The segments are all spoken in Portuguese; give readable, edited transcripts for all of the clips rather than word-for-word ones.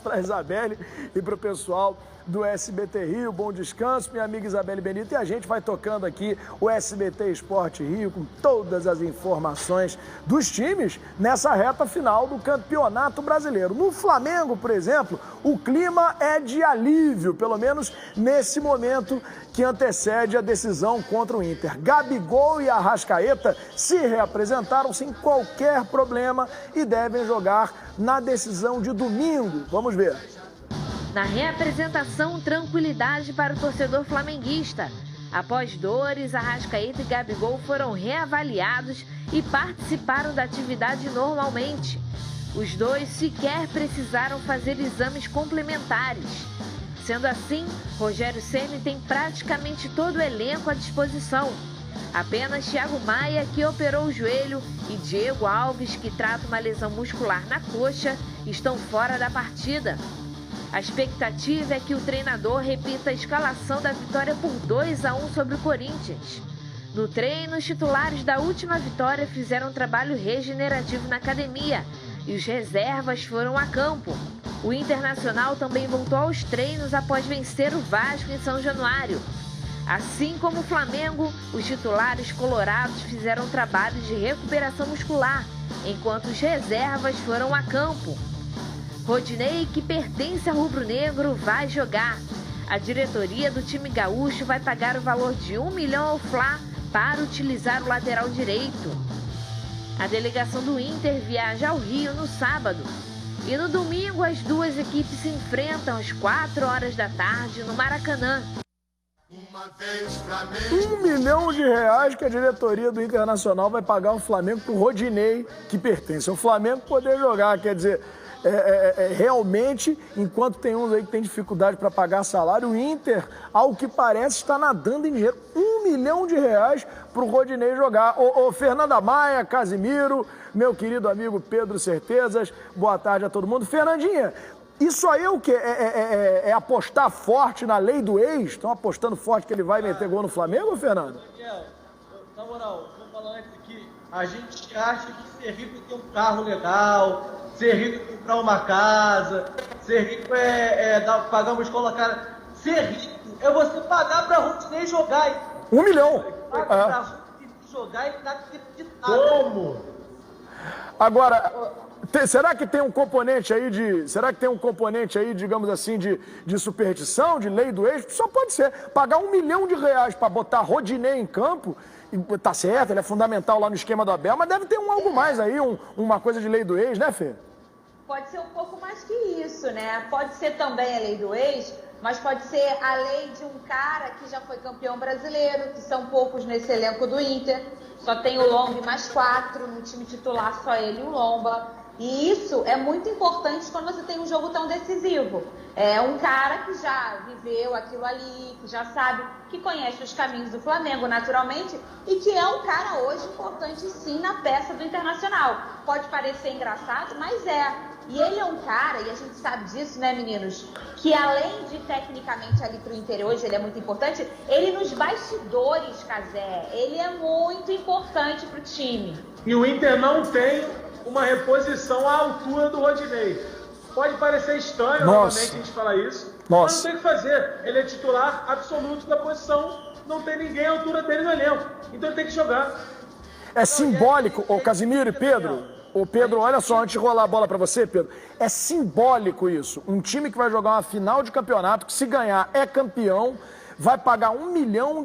Para a Isabelle e para o pessoal do SBT Rio. Bom descanso, minha amiga Isabelle Benito. E a gente vai tocando aqui o SBT Esporte Rio com todas as informações dos times nessa reta final do Campeonato Brasileiro. No Flamengo, por exemplo, o clima é de alívio, pelo menos nesse momento que antecede a decisão contra o Inter. Gabigol e Arrascaeta se reapresentaram sem qualquer problema e devem jogar na decisão de domingo. Vamos ver. Na reapresentação, tranquilidade para o torcedor flamenguista. Após dores, Arrascaeta e Gabigol foram reavaliados e participaram da atividade normalmente. Os dois sequer precisaram fazer exames complementares. Sendo assim, Rogério Ceni tem praticamente todo o elenco à disposição. Apenas Thiago Maia, que operou o joelho, e Diego Alves, que trata uma lesão muscular na coxa, estão fora da partida. A expectativa é que o treinador repita a escalação da vitória por 2-1 sobre o Corinthians. No treino, os titulares da última vitória fizeram um trabalho regenerativo na academia e os reservas foram a campo. O Internacional também voltou aos treinos após vencer o Vasco em São Januário. Assim como o Flamengo, os titulares colorados fizeram trabalho de recuperação muscular, enquanto os reservas foram a campo. Rodinei, que pertence a Rubro Negro, vai jogar. A diretoria do time gaúcho vai pagar o valor de R$1 milhão ao Fla para utilizar o lateral direito. A delegação do Inter viaja ao Rio no sábado. E no domingo, as duas equipes se enfrentam às 4 horas da tarde no Maracanã. R$1 milhão que a diretoria do Internacional vai pagar ao Flamengo para o Rodinei, que pertence ao Flamengo, poder jogar. Quer dizer, realmente, enquanto tem uns aí que tem dificuldade para pagar salário, o Inter, ao que parece, está nadando em dinheiro. R$1 milhão para o Rodinei jogar. Ô, Fernanda Maia, Casimiro, meu querido amigo Pedro Certezas, boa tarde a todo mundo. Fernandinha, isso aí é o quê? É apostar forte na lei do ex? Estão apostando forte que ele vai meter gol no Flamengo, Fernando? Daniel, na moral, vou falar antes aqui, a gente acha que ser rico é ter um carro legal, ser rico é comprar uma casa, ser rico pagar uma escola cara. Ser rico é você pagar pra Rodinei jogar. R$1 milhão. Pagar pra Rodinei jogar e dar acreditado. Como? Agora, será que tem um componente aí digamos assim, de superstição, de lei do ex? Só pode ser. Pagar R$1 milhão para botar Rodinei em campo, e tá certo, ele é fundamental lá no esquema do Abel, mas deve ter algo mais aí, uma coisa de lei do ex, né, Fê? Pode ser um pouco mais que isso, né? Pode ser também a lei do ex, mas pode ser a lei de um cara que já foi campeão brasileiro, que são poucos nesse elenco do Inter. Só tem o Lomba e mais 4, no time titular só ele e o Lomba. E isso é muito importante quando você tem um jogo tão decisivo. É um cara que já viveu aquilo ali, que já sabe, que conhece os caminhos do Flamengo naturalmente e que é um cara hoje importante sim na peça do Internacional. Pode parecer engraçado, mas é. E ele é um cara, e a gente sabe disso, né, meninos, que além de tecnicamente ali pro Inter hoje, ele é muito importante, ele nos bastidores, Cazé, ele é muito importante pro time. E o Inter não tem uma reposição à altura do Rodinei. Pode parecer estranho, novamente, a gente falar isso, mas não tem o que fazer. Ele é titular absoluto da posição, não tem ninguém à altura dele no elenco. Então ele tem que jogar. É simbólico, ô Casimiro e Pedro. Ô Pedro, olha só, antes de rolar a bola pra você, Pedro, é simbólico isso. Um time que vai jogar uma final de campeonato, que se ganhar é campeão, vai pagar R$1 milhão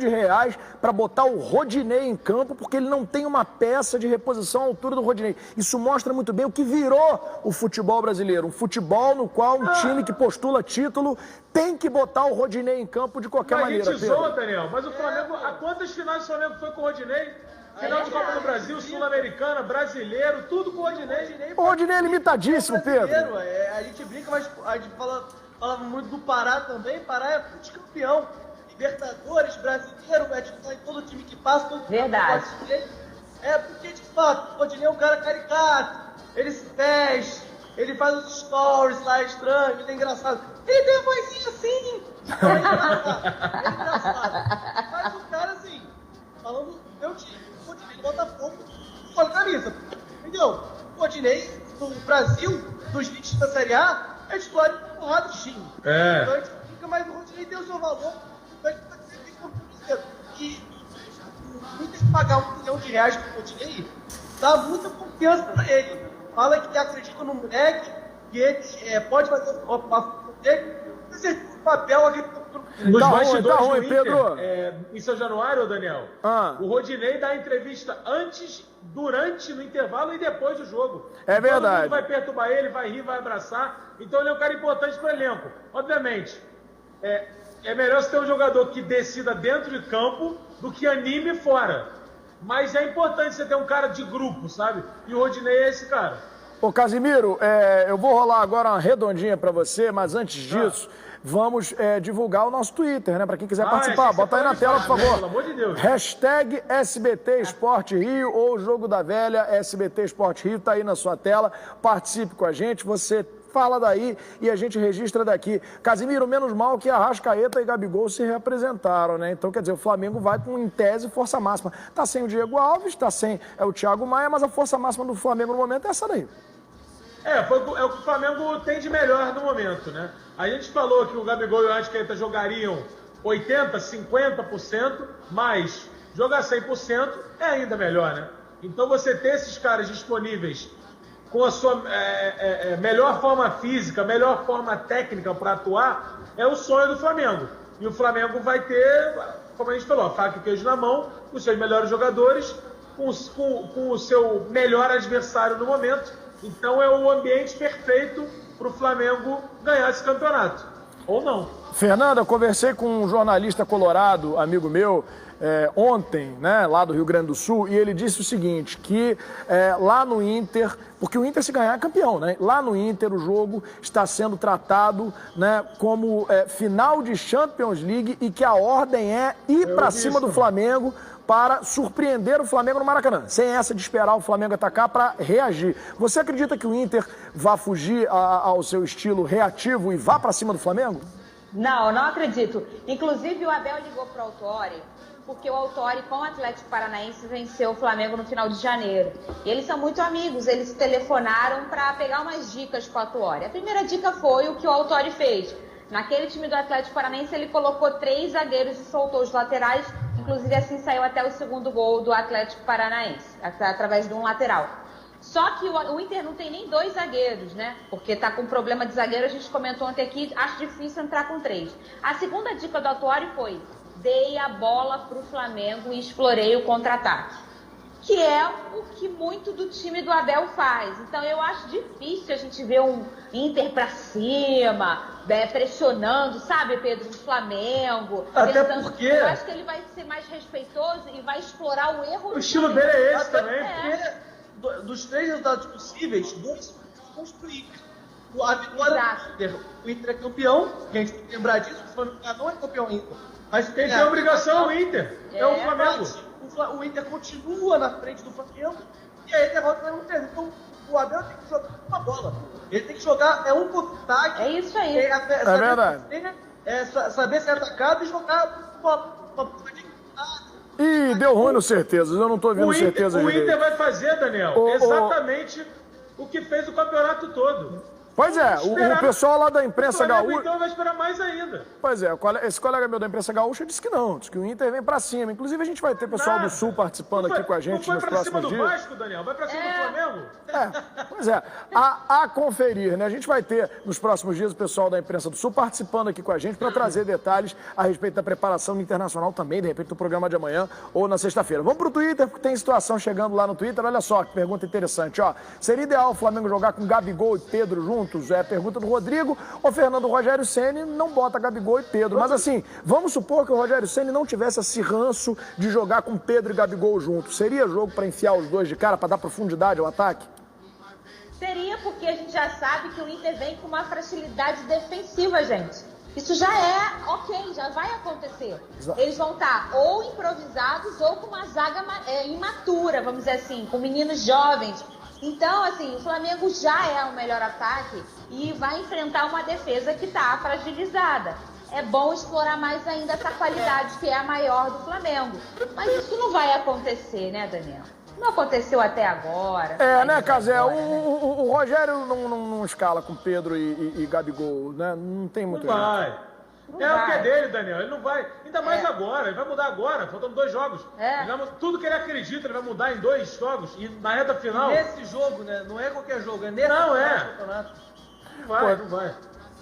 para botar o Rodinei em campo, porque ele não tem uma peça de reposição à altura do Rodinei. Isso mostra muito bem o que virou o futebol brasileiro. Um futebol no qual um time que postula título tem que botar o Rodinei em campo de qualquer maneira. A gente zoa, Daniel, mas o Flamengo, a quantas finais o Flamengo foi com o Rodinei? Final de Copa do Brasil, Sul-Americana, Brasileiro, tudo com o Rodinei. O Rodinei é limitadíssimo, Pedro. A gente brinca, mas a gente fala muito do Pará também. Pará é campeão. Libertadores, brasileiro, em todo time que passa, todo verdade. Porque de fato, o Rodinei é um cara caricato, ele se veste, ele faz os stories lá estranhos, ele é engraçado. Ele tem uma vozinha assim, é engraçado. Mas o cara assim, falando do meu time, o Rodinei Botafogo, com a camisa, entendeu? O Rodinei, no Brasil, dos 20 da Série A, é titular de porrada, sim. Então a gente fica, mas o Rodinei tem o seu valor, então a gente vai ter que comprometer. E o Inter pagar R$1 milhão pro Rodinei dá muita confiança pra ele. Fala que acredita no moleque, que ele pode fazer o papel dele, o papel agricultura. Nos bastidores ruim, do Inter, Pedro. em São Januário, Daniel, o Rodinei dá entrevista antes, durante, no intervalo e depois do jogo. É verdade. Todo mundo vai perturbar ele, vai rir, vai abraçar. Então ele é um cara importante para o elenco. Obviamente, é melhor você ter um jogador que decida dentro de campo do que anime fora. Mas é importante você ter um cara de grupo, sabe? E o Rodinei é esse cara. Ô, Casimiro, eu vou rolar agora uma redondinha pra você, mas antes disso, vamos divulgar o nosso Twitter, né? Pra quem quiser participar, bota aí na tela, por favor. Pelo amor de Deus. Hashtag SBT Esporte Rio ou Jogo da Velha SBT Esporte Rio, tá aí na sua tela. Participe com a gente, você fala daí e a gente registra daqui. Casimiro, menos mal que Arrascaeta e Gabigol se reapresentaram, né? Então, quer dizer, o Flamengo vai com, em tese, força máxima. Tá sem o Diego Alves, tá sem o Thiago Maia, mas a força máxima do Flamengo no momento é essa daí. É o que o Flamengo tem de melhor no momento, né? A gente falou que o Gabigol e o Arrascaeta jogariam 80%, 50%, mas jogar 100% é ainda melhor, né? Então você ter esses caras disponíveis com a sua melhor forma física, melhor forma técnica para atuar, é o sonho do Flamengo. E o Flamengo vai ter, como a gente falou, a faca e queijo na mão, com os seus melhores jogadores, com o seu melhor adversário no momento. Então é o ambiente perfeito para o Flamengo ganhar esse campeonato. Ou não. Fernanda, eu conversei com um jornalista colorado, amigo meu, ontem, né, lá do Rio Grande do Sul, e ele disse o seguinte, que lá no Inter, porque o Inter se ganhar é campeão, né? Lá no Inter o jogo está sendo tratado, né, como final de Champions League e que a ordem é ir para cima do Flamengo para surpreender o Flamengo no Maracanã, sem essa de esperar o Flamengo atacar para reagir. Você acredita que o Inter vá fugir ao seu estilo reativo e vá para cima do Flamengo? Não acredito. Inclusive o Abel ligou para o Autori, porque o Autori com o Atlético Paranaense venceu o Flamengo no final de janeiro. E eles são muito amigos, eles telefonaram para pegar umas dicas com o Autori. A primeira dica foi o que o Autori fez. Naquele time do Atlético Paranaense ele colocou 3 zagueiros e soltou os laterais, inclusive assim saiu até o segundo gol do Atlético Paranaense, através de um lateral. Só que o Inter não tem nem 2 zagueiros, né? Porque tá com problema de zagueiro, a gente comentou ontem aqui, acho difícil entrar com 3. A segunda dica do Autori foi: dei a bola pro Flamengo e explorei o contra-ataque. Que é o que muito do time do Abel faz. Então eu acho difícil a gente ver um Inter pra cima, pressionando, sabe, Pedro, o Flamengo. Até porque... Eu acho que ele vai ser mais respeitoso e vai explorar o erro. O estilo dele é esse Até também. porque, dos 3 resultados possíveis, 2 são construídos. O Inter é campeão, a gente tem que lembrar disso, o Flamengo não é campeão ainda. Mas quem tem obrigação é o Inter, é o Flamengo. O Inter continua na frente do Flamengo e aí derrota o Flamengo perde. Então o Abel tem que jogar uma bola. Ele tem que jogar um contra-ataque. É isso aí. É verdade. Saber ser atacado e jogar bola. Ih, deu ruim no Certezas, eu não tô vendo certeza O direito. Inter vai fazer, Daniel, exatamente o que fez o campeonato todo. Pois é, o pessoal lá da imprensa gaúcha... Então vai esperar mais ainda. Pois é, esse colega meu da imprensa gaúcha disse que não, disse que o Inter vem pra cima. Inclusive a gente vai ter pessoal do Sul participando aqui com a gente nos próximos dias. Vai pra cima do Vasco, Daniel? Vai pra cima do Flamengo? Pois é, a conferir, né? A gente vai ter nos próximos dias o pessoal da imprensa do Sul participando aqui com a gente para trazer detalhes a respeito da preparação do Internacional também, de repente no programa de amanhã ou na sexta-feira. Vamos pro Twitter, porque tem situação chegando lá no Twitter. Olha só que pergunta interessante, ó. Seria ideal o Flamengo jogar com Gabigol e Pedro juntos? É a pergunta do Rodrigo. O Fernando Rogério Ceni não bota Gabigol e Pedro. Mas assim, vamos supor que o Rogério Ceni não tivesse esse ranço de jogar com Pedro e Gabigol juntos. Seria jogo para enfiar os dois de cara, para dar profundidade ao ataque? Seria, porque a gente já sabe que o Inter vem com uma fragilidade defensiva, gente. Isso já é ok, já vai acontecer. Eles vão estar ou improvisados ou com uma zaga imatura, vamos dizer assim, com meninos jovens. Então, assim, o Flamengo já é o melhor ataque e vai enfrentar uma defesa que está fragilizada. É bom explorar mais ainda essa qualidade que é a maior do Flamengo. Mas isso não vai acontecer, né, Daniel? Não aconteceu até agora. Né, Cazé? O Rogério não escala com Pedro e Gabigol, né? Não tem muito Não vai. Não o que é vai. dele, Daniel. Ele não vai. Ainda mais agora. Ele vai mudar agora. Faltando 2 jogos. Tudo que ele acredita, ele vai mudar em 2 jogos. E na reta final... Nesse jogo, né? Não é qualquer jogo. É nesse campeonato. Não vai.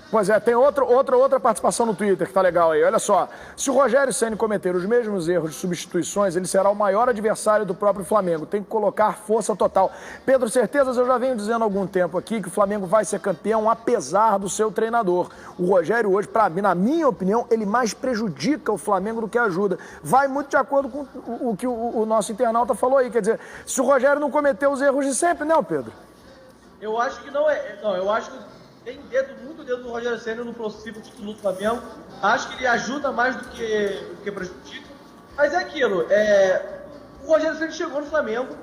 Pois é, tem outra participação no Twitter que tá legal aí. Olha só, se o Rogério Ceni cometer os mesmos erros de substituições, ele será o maior adversário do próprio Flamengo. Tem que colocar força total. Pedro, certezas, eu já venho dizendo há algum tempo aqui que o Flamengo vai ser campeão apesar do seu treinador. O Rogério hoje, para mim, na minha opinião, ele mais prejudica o Flamengo do que ajuda. Vai muito de acordo com o que o nosso internauta falou aí. Quer dizer, se o Rogério não cometeu os erros de sempre, né, Pedro? Eu acho que não é. Não, eu acho que tem muito dedo do Rogério Ceni no possível título do Flamengo. Acho que ele ajuda mais do que prejudica. Mas é aquilo, o Rogério Ceni chegou no Flamengo,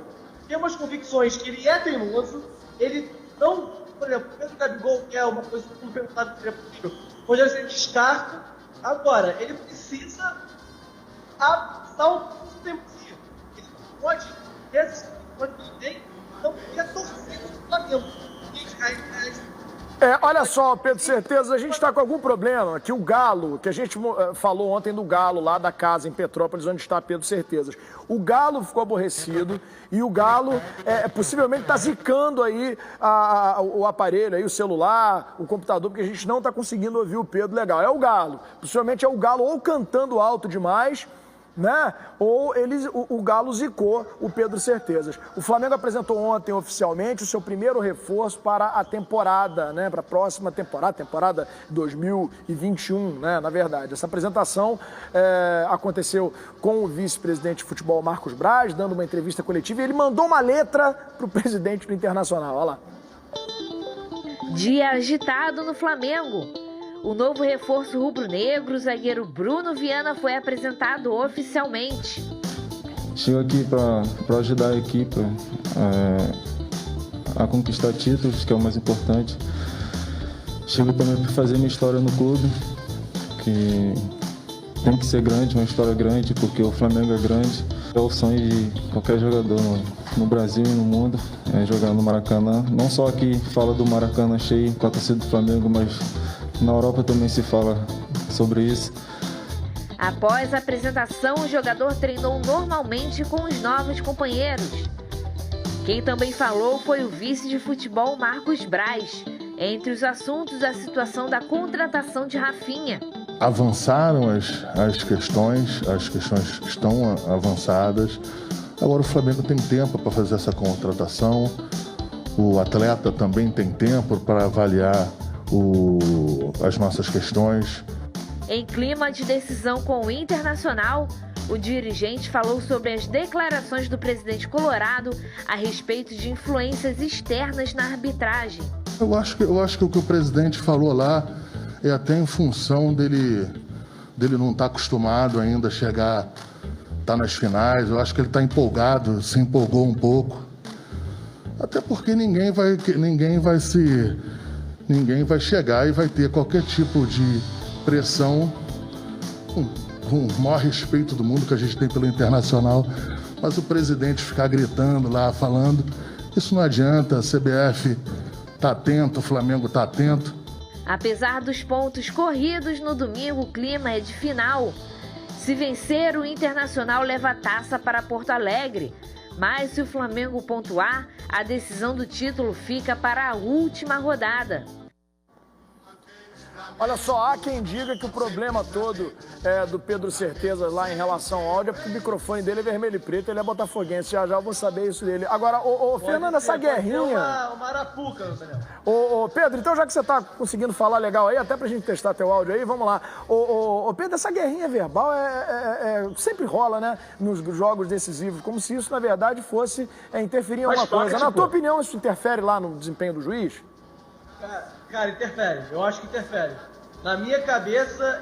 tem umas convicções que ele é teimoso, ele não, por exemplo, o Pedro Gabigol, que é uma coisa que não perguntado se seria possível, o Rogério Ceni descarta. Agora, ele precisa dar um pouco de teimosia. Ele pode ter essa que ele tem, então ele é torcida do Flamengo. Olha só, Pedro, certeza, a gente está com algum problema, que o Galo, que a gente falou ontem do Galo lá da casa em Petrópolis, onde está Pedro Certezas. O Galo ficou aborrecido e o Galo possivelmente está zicando aí o aparelho, aí, o celular, o computador, porque a gente não está conseguindo ouvir o Pedro legal. É o Galo, possivelmente é o Galo ou cantando alto demais, né? Ou o Galo zicou o Pedro Certezas. O Flamengo apresentou ontem oficialmente o seu primeiro reforço para a temporada, né? Para a próxima temporada 2021, né? Na verdade, essa apresentação aconteceu com o vice-presidente de futebol Marcos Braz, dando uma entrevista coletiva, e ele mandou uma letra para o presidente do Internacional. Olha lá. Dia agitado no Flamengo. O novo reforço rubro-negro, o zagueiro Bruno Viana, foi apresentado oficialmente. Chego aqui para ajudar a equipe a conquistar títulos, que é o mais importante. Chego também para fazer minha história no clube, que tem que ser grande, uma história grande, porque o Flamengo é grande. É o sonho de qualquer jogador no Brasil e no mundo, jogar no Maracanã. Não só aqui fala do Maracanã cheio com a torcida do Flamengo, mas na Europa também se fala sobre isso. Após a apresentação, o jogador treinou normalmente com os novos companheiros. Quem também falou foi o vice de futebol Marcos Braz. Entre os assuntos, a situação da contratação de Rafinha. Avançaram as questões estão avançadas. Agora o Flamengo tem tempo para fazer essa contratação. O atleta também tem tempo para avaliar as nossas questões. Em clima de decisão com o Internacional, o dirigente falou sobre as declarações do presidente colorado a respeito de influências externas na arbitragem. Eu acho que o que o presidente falou lá é até em função dele não estar acostumado ainda a chegar, tá nas finais. Eu acho que ele está empolgado, se empolgou um pouco. Até porque ninguém vai chegar e vai ter qualquer tipo de pressão, com o maior respeito do mundo que a gente tem pelo Internacional, mas o presidente ficar gritando lá, falando, isso não adianta. A CBF está atento, o Flamengo está atento. Apesar dos pontos corridos no domingo, o clima é de final. Se vencer, o Internacional leva a taça para Porto Alegre. Mas se o Flamengo pontuar, a decisão do título fica para a última rodada. Olha só, há quem diga que o problema todo do Pedro Certezas lá em relação ao áudio é porque o microfone dele é vermelho e preto, ele é botafoguense. Já eu vou saber isso dele. Agora, Fernando, essa guerrinha... Uma arapuca, Daniel. Pedro, então já que você tá conseguindo falar legal aí, até pra gente testar teu áudio aí, vamos lá. Pedro, essa guerrinha verbal sempre rola, né? Nos jogos decisivos, como se isso, na verdade, fosse interferir em alguma coisa. Na tua opinião, isso interfere lá no desempenho do juiz? Cara, interfere. Eu acho que interfere. Na minha cabeça,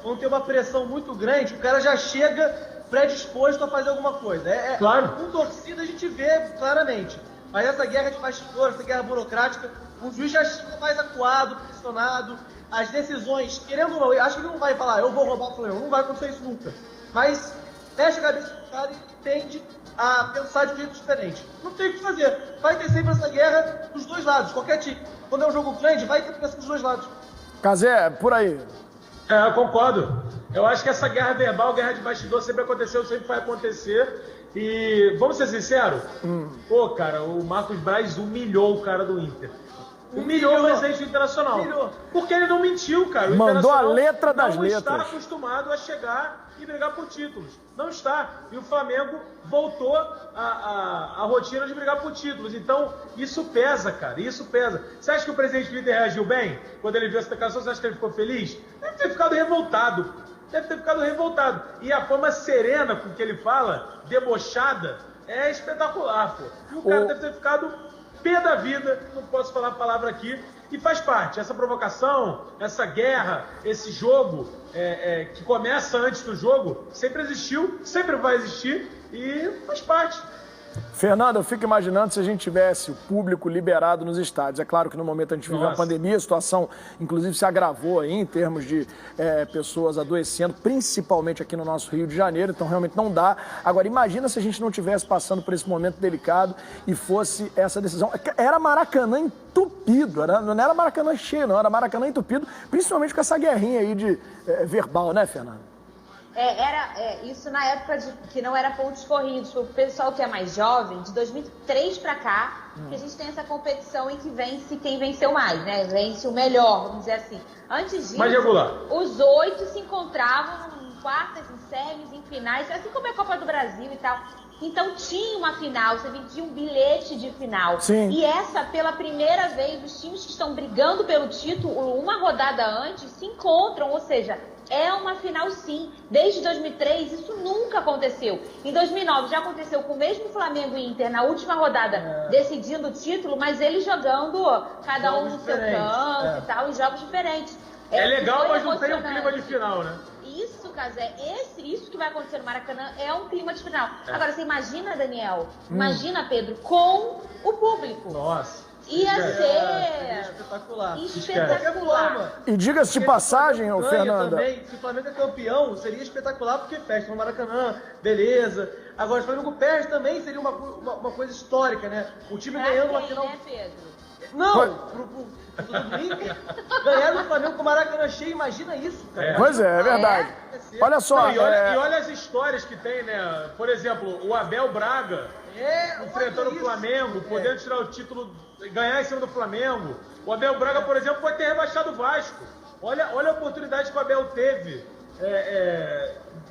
quando tem uma pressão muito grande, o cara já chega predisposto a fazer alguma coisa. Claro. Com torcida a gente vê claramente. Mas essa guerra de bastidor, essa guerra burocrática, o juiz já chega mais acuado, pressionado. As decisões, querendo ou não, eu acho que ele não vai falar, eu vou roubar o Flamengo. Não vai acontecer isso nunca. Mas mexe a cabeça do cara e tende a pensar de um jeito diferente. Não tem o que fazer. Vai ter sempre essa guerra dos dois lados, qualquer time. Quando é um jogo grande, vai ter pressão dos dois lados. Cazé, por aí. Eu concordo. Eu acho que essa guerra verbal, guerra de bastidor sempre aconteceu, sempre vai acontecer. E vamos ser sinceros? Pô, cara, o Marcos Braz humilhou o cara do Inter. Humilhou o presidente do Internacional. Humilhou. Porque ele não mentiu, cara. O Mandou a letra das letras. Não está acostumado a chegar e brigar por títulos. Não está. E o Flamengo voltou à rotina de brigar por títulos. Então, isso pesa, cara. Isso pesa. Você acha que o presidente do Inter reagiu bem quando ele viu essa declaração? Você acha que ele ficou feliz? Deve ter ficado revoltado. E a forma serena com que ele fala, debochada, é espetacular, pô. E o cara deve ter ficado pé da vida, não posso falar a palavra aqui, e faz parte. Essa provocação, essa guerra, esse jogo que começa antes do jogo, sempre existiu, sempre vai existir e faz parte. Fernando, eu fico imaginando se a gente tivesse o público liberado nos estádios. É claro que no momento a gente vive uma pandemia, a situação inclusive se agravou aí em termos de pessoas adoecendo, principalmente aqui no nosso Rio de Janeiro, então realmente não dá. Agora, imagina se a gente não estivesse passando por esse momento delicado e fosse essa decisão. Era Maracanã entupido, não era Maracanã cheio, não, era Maracanã entupido, principalmente com essa guerrinha aí de verbal, né, Fernando? Era isso na época que não era pontos corridos. O pessoal que é mais jovem, de 2003 para cá, que a gente tem essa competição em que vence quem venceu mais, né? Vence o melhor, vamos dizer assim. Antes disso, os 8 se encontravam em quartas, em semis, em finais, assim como é a Copa do Brasil e tal. Então tinha uma final, você vendia um bilhete de final. Sim. E essa, pela primeira vez, os times que estão brigando pelo título, uma rodada antes, se encontram, ou seja, é uma final sim. Desde 2003 isso nunca aconteceu. Em 2009 já aconteceu com o mesmo Flamengo e Inter na última rodada decidindo o título, mas eles jogando cada um no seu canto e tal, em jogos diferentes. É legal, mas não tem um clima de final, né? Isso, Cazé, isso que vai acontecer no Maracanã é um clima de final. Agora, você imagina, Daniel, imagina, Pedro, com o público. Nossa. Ia ser espetacular. E diga-se de passagem, Fernanda. Também, se o Flamengo é campeão, seria espetacular porque festa no Maracanã, beleza. Agora, se o Flamengo perde também, seria uma coisa histórica, né? O time ganhando uma final. Né, Pedro? Não, pro Inter, ganhar no Flamengo com o Maracanã cheio, imagina isso, cara. Pois é verdade. Olha só. E olha as histórias que tem, né? Por exemplo, o Abel Braga enfrentando o Flamengo, podendo tirar o título, ganhar em cima do Flamengo. O Abel Braga, por exemplo, pode ter rebaixado o Vasco. Olha a oportunidade que o Abel teve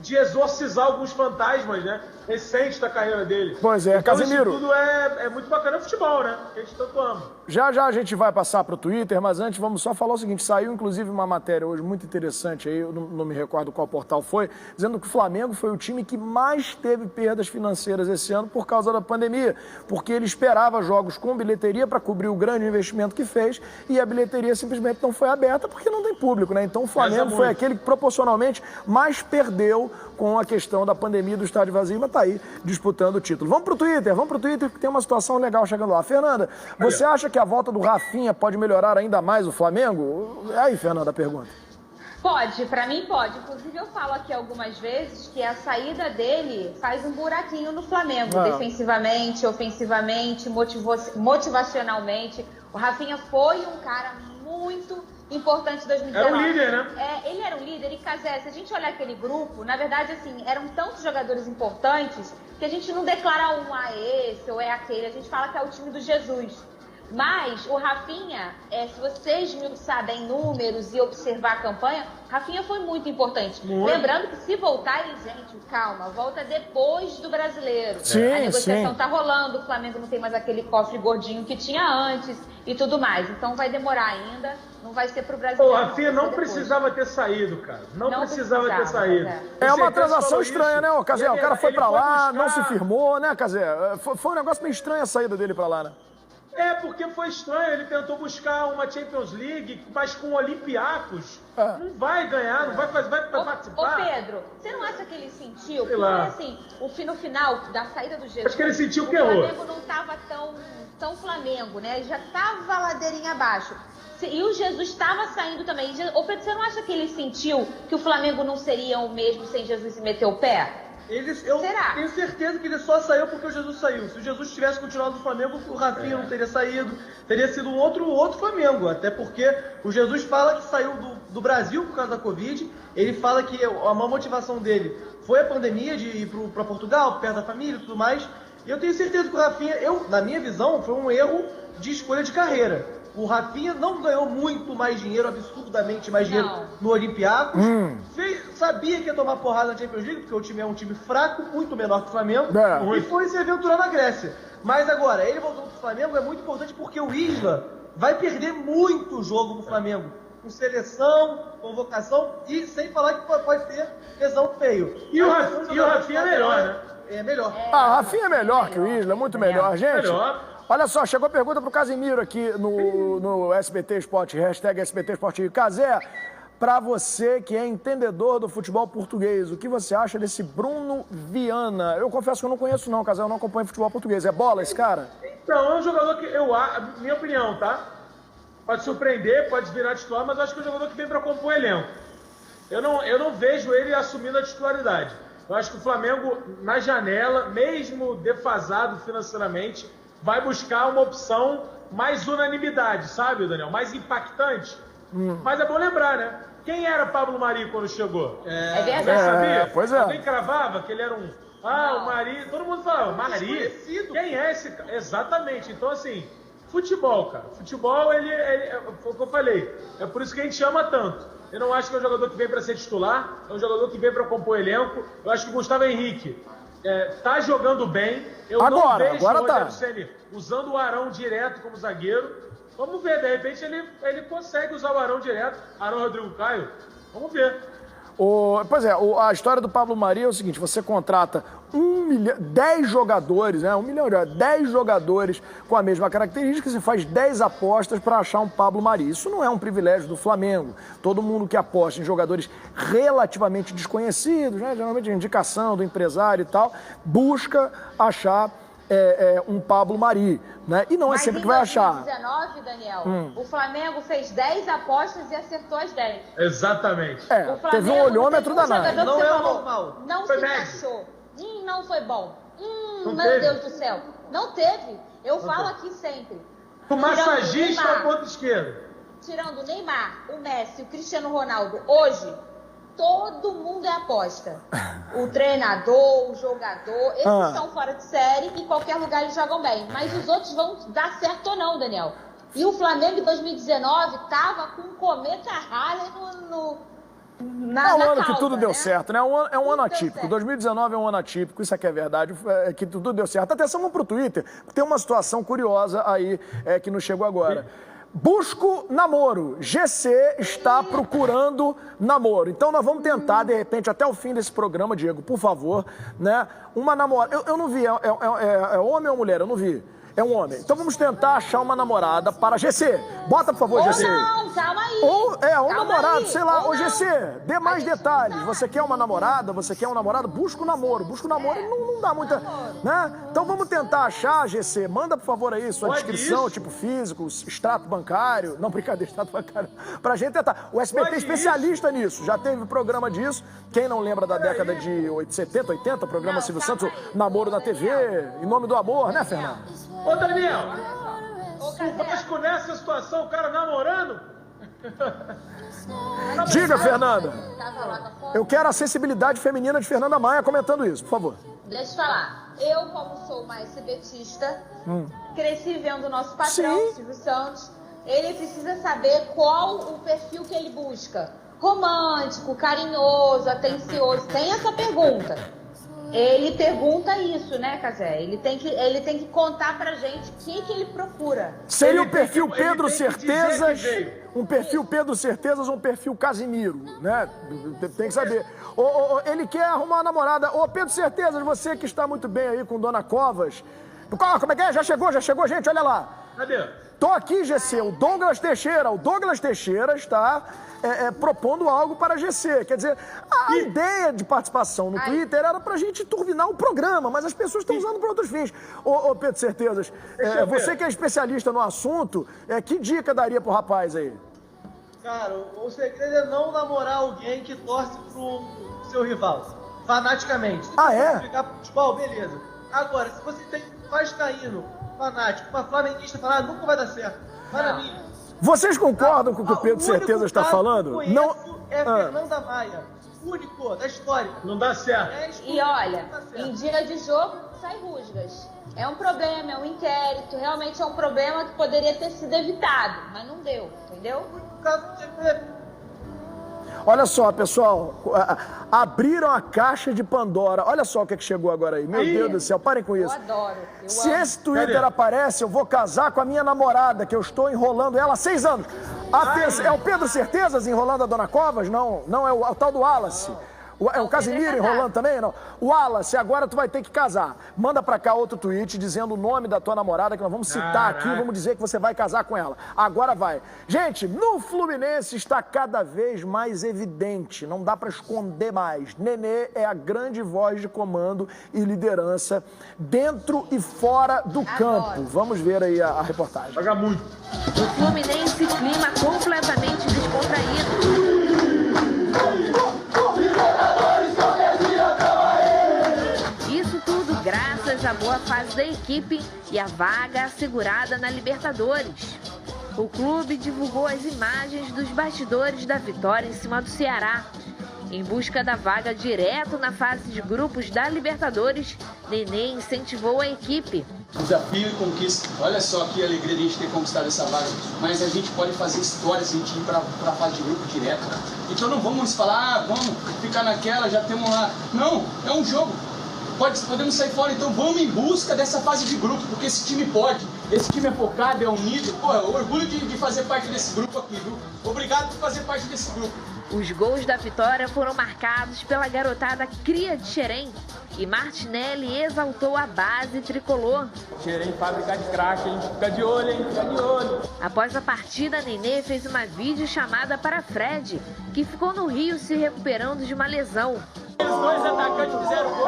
de exorcizar alguns fantasmas, né? Recentes da carreira dele. Pois é, então, Casimiro. Isso tudo é muito bacana no futebol, né? Que a gente tanto ama. Já a gente vai passar para o Twitter, mas antes vamos só falar o seguinte, saiu inclusive uma matéria hoje muito interessante aí, eu não me recordo qual portal foi, dizendo que o Flamengo foi o time que mais teve perdas financeiras esse ano por causa da pandemia, porque ele esperava jogos com bilheteria para cobrir o grande investimento que fez e a bilheteria simplesmente não foi aberta porque não tem público, né? Então o Flamengo foi aquele que proporcionalmente mais perdeu com a questão da pandemia do estádio vazio, mas tá aí disputando o título. Vamos pro Twitter porque tem uma situação legal chegando lá. Fernanda, você acha que a volta do Rafinha pode melhorar ainda mais o Flamengo? Aí, Fernanda, a pergunta. Pode, pra mim pode. Inclusive eu falo aqui algumas vezes que a saída dele faz um buraquinho no Flamengo, defensivamente, ofensivamente, motivacionalmente. O Rafinha foi um cara muito importante em 2019. Era um líder, né? Ele era um líder e, Cazé, se a gente olhar aquele grupo, na verdade, assim, eram tantos jogadores importantes que a gente não declara esse ou é aquele, a gente fala que é o time do Jesus. Mas o Rafinha, se vocês sabem números e observar a campanha, Rafinha foi muito importante. Lembrando que se voltar, gente, calma, volta depois do Brasileiro. Sim, a negociação tá rolando, o Flamengo não tem mais aquele cofre gordinho que tinha antes e tudo mais. Então vai demorar ainda, não vai ser pro Brasileiro. O Rafinha não precisava ter saído, cara. Não precisava ter saído. É uma transação estranha, né, Cazé? O cara foi pra lá, não se firmou, né, Cazé? Foi um negócio meio estranho a saída dele pra lá, né? Porque foi estranho, ele tentou buscar uma Champions League, mas com Olympiacos. Não vai ganhar, não vai participar. Ô Pedro, você não acha que ele sentiu? Porque assim, no final da saída do Jesus, acho que ele sentiu que o Flamengo não estava tão Flamengo, né? Ele já estava ladeirinha abaixo. E o Jesus estava saindo também. Ô Pedro, você não acha que ele sentiu que o Flamengo não seria o mesmo sem Jesus se meter o pé? Eu Será? tenho certeza que ele só saiu porque o Jesus saiu. Se o Jesus tivesse continuado no Flamengo, o Rafinha não teria saído. Teria sido um outro Flamengo. Até porque o Jesus fala que saiu do Brasil por causa da Covid. Ele fala que a maior motivação dele foi a pandemia de ir para Portugal, perto da família e tudo mais. E eu tenho certeza que o Rafinha, na minha visão, foi um erro de escolha de carreira. O Rafinha não ganhou muito mais dinheiro, absurdamente mais dinheiro no Olympiacos. Sabia que ia tomar porrada na Champions League, porque o time é um time fraco, muito menor que o Flamengo. E foi se aventurar na Grécia. Mas agora, ele voltando pro Flamengo é muito importante porque o Isla vai perder muito jogo pro Flamengo. Com seleção, convocação e sem falar que pode ter lesão feio. E o Rafinha é melhor, né? É melhor. O Rafinha é melhor que o Isla, muito melhor. Gente, olha só, chegou a pergunta pro Casimiro aqui no SBT Esporte, hashtag SBT Esporte Rio. Casé, pra você que é entendedor do futebol português, o que você acha desse Bruno Viana? Eu confesso que eu não conheço não, Casé, eu não acompanho futebol português. É bola esse cara? Então, é um jogador que minha opinião, tá? Pode surpreender, pode virar titular, mas eu acho que é um jogador que vem pra compor elenco. Eu não vejo ele assumindo a titularidade. Eu acho que o Flamengo, na janela, mesmo defasado financeiramente, vai buscar uma opção mais unanimidade, sabe, Daniel? Mais impactante. Mas é bom lembrar, né? Quem era Pablo Mari quando chegou? É verdade. Você sabia? Pois é. Alguém cravava que ele era um... o Mari... Todo mundo falava, Mari? Quem é esse cara? Exatamente. Então, assim, futebol, cara. Futebol, foi o que eu falei. É por isso que a gente ama tanto. Eu não acho que é um jogador que vem para ser titular, é um jogador que vem para compor elenco. Eu acho que o Gustavo Henrique tá jogando bem. Eu não vejo o Rogério Ceni usando o Arão direto como zagueiro. Vamos ver, de repente ele consegue usar o Arão direto. Arão, Rodrigo Caio. Vamos ver. Pois é, a história do Pablo Mari é o seguinte, você contrata 10 jogadores, né? 10 jogadores com a mesma característica, você faz 10 apostas para achar um Pablo Mari. Isso não é um privilégio do Flamengo. Todo mundo que aposta em jogadores relativamente desconhecidos, né? Geralmente indicação do empresário e tal, busca achar um Pablo Mari, né? E não é sempre que vai achar. Mas em 2019, Daniel, o Flamengo fez 10 apostas e acertou as 10. Exatamente. Teve um olhômetro danado. Não é normal. Não foi se médio. encaixou. Não foi bom. Não meu teve. Deus do céu. Não teve. Eu falo aqui sempre. O massagista é o ponto esquerdo. Tirando o Neymar, o Messi, o Cristiano Ronaldo, hoje, todo mundo é aposta. O treinador, o jogador, esses são fora de série e em qualquer lugar eles jogam bem. Mas os outros vão dar certo ou não, Daniel? E o Flamengo em 2019 tava com um cometa Halley na um ano causa, que tudo deu né? certo, né? É um ano Tudo deu atípico. certo. 2019 é um ano atípico, isso aqui é verdade, é que tudo deu certo. Atenção, vamos pro Twitter, tem uma situação curiosa aí que nos chegou agora. Busco namoro. GC está procurando namoro. Então nós vamos tentar, de repente, até o fim desse programa, Diego, por favor, né? Uma namorada. Eu não vi, é homem ou mulher? Eu não vi. É um homem. Então vamos tentar achar uma namorada para GC. Bota, por favor, GC. Não, calma aí. Ou um Calma namorado, aí. sei lá. Ou Ô, não. GC, dê mais detalhes. Você quer uma namorada? Você quer um namorado? Busca o namoro. Busca o namoro e não dá muita... né? Então vamos tentar achar, GC. Manda, por favor, aí sua descrição, isso? tipo físico, extrato bancário. Não, brincadeira, extrato bancário. Pra gente tentar. O SBT é especialista nisso. Já teve programa disso. Quem não lembra da década de 70, 80, programa Silvio Santos, Namoro na TV, Em Nome do Amor, né, Fernando? Ô, Daniel, Ô, o Casé, Vasco nessa situação, o cara namorando? Diga, Fernanda. tava lá na foto. Eu quero a sensibilidade feminina de Fernanda Maia comentando isso, por favor. Deixa eu falar. Eu, como sou uma SBTista, cresci vendo o nosso patrão, Sim. Silvio Santos. Ele precisa saber qual o perfil que ele busca. Romântico, carinhoso, atencioso. Tem essa pergunta. Ele pergunta isso, né, Casé? Ele tem que contar pra gente o que ele procura. Seria Ele o perfil tem que- Pedro ele tem que dizer Certezas, que veio. um perfil Pedro Certezas, um perfil Casimiro, né? Tem que saber. Ele quer arrumar uma namorada. Ô, Pedro Certezas, você que está muito bem aí com Dona Covas. Como é que é? Já chegou, gente, olha lá. Cadê? Tô aqui, GC, o Douglas Teixeira está propondo algo para a GC. Quer dizer, a ideia de participação no Twitter era pra gente turbinar o programa, mas as pessoas estão usando para outros fins. Ô, Pedro Certezas, Deixa eu ver. você que é especialista no assunto, que dica daria pro rapaz aí? Cara, o segredo é não namorar alguém que torce pro seu rival. fanaticamente. Ah, é? Se ficar pro futebol, beleza. Agora, se você tem um vascaíno fanático, uma flamenguista falar, nunca vai dar certo. Vai na minha. Vocês concordam com o que o Pedro Certeza está falando? Não. É Fernanda Maia. Único da história. Não dá certo. E olha, em dia de jogo, sai rusgas. É um problema, é um inquérito, realmente é um problema que poderia ter sido evitado, mas não deu, entendeu? Olha só, pessoal, abriram a caixa de Pandora. Olha só o que chegou agora aí. Meu Deus do céu, parem com isso. Eu adoro. Se esse Twitter aparece, eu vou casar com a minha namorada, que eu estou enrolando ela há 6 anos. É o Pedro Certezas enrolando a Dona Covas? Não, é o tal do Wallace. É o Casimiro enrolando também? Não. Wallace, agora tu vai ter que casar. Manda pra cá outro tweet dizendo o nome da tua namorada, que nós vamos citar aqui, vamos dizer que você vai casar com ela. Agora vai. Gente, no Fluminense está cada vez mais evidente, não dá pra esconder mais. Nenê é a grande voz de comando e liderança dentro e fora do campo. Vamos ver aí a reportagem. Joga muito. O Fluminense, clima completamente descontraído. Isso tudo graças à boa fase da equipe e à vaga assegurada na Libertadores. O clube divulgou as imagens dos bastidores da vitória em cima do Ceará. Em busca da vaga direto na fase de grupos da Libertadores, Nenê incentivou a equipe. Desafio e conquista. Olha só que alegria de a gente ter conquistado essa vaga. Mas a gente pode fazer história se a gente ir para a fase de grupo direto. Então não vamos falar, vamos ficar naquela, já temos lá. Não, é um jogo. Podemos sair fora, então vamos em busca dessa fase de grupo, porque esse time pode. Esse time é focado, é unido. Pô, orgulho de fazer parte desse grupo aqui, viu? Obrigado por fazer parte desse grupo. Os gols da vitória foram marcados pela garotada cria de Xerém e Martinelli exaltou a base tricolor. Xerém, fábrica de craque, a gente fica de olho, hein? Fica de olho. Após a partida, Nenê fez uma videochamada para Fred, que ficou no Rio se recuperando de uma lesão. Os 2 atacantes fizeram gol,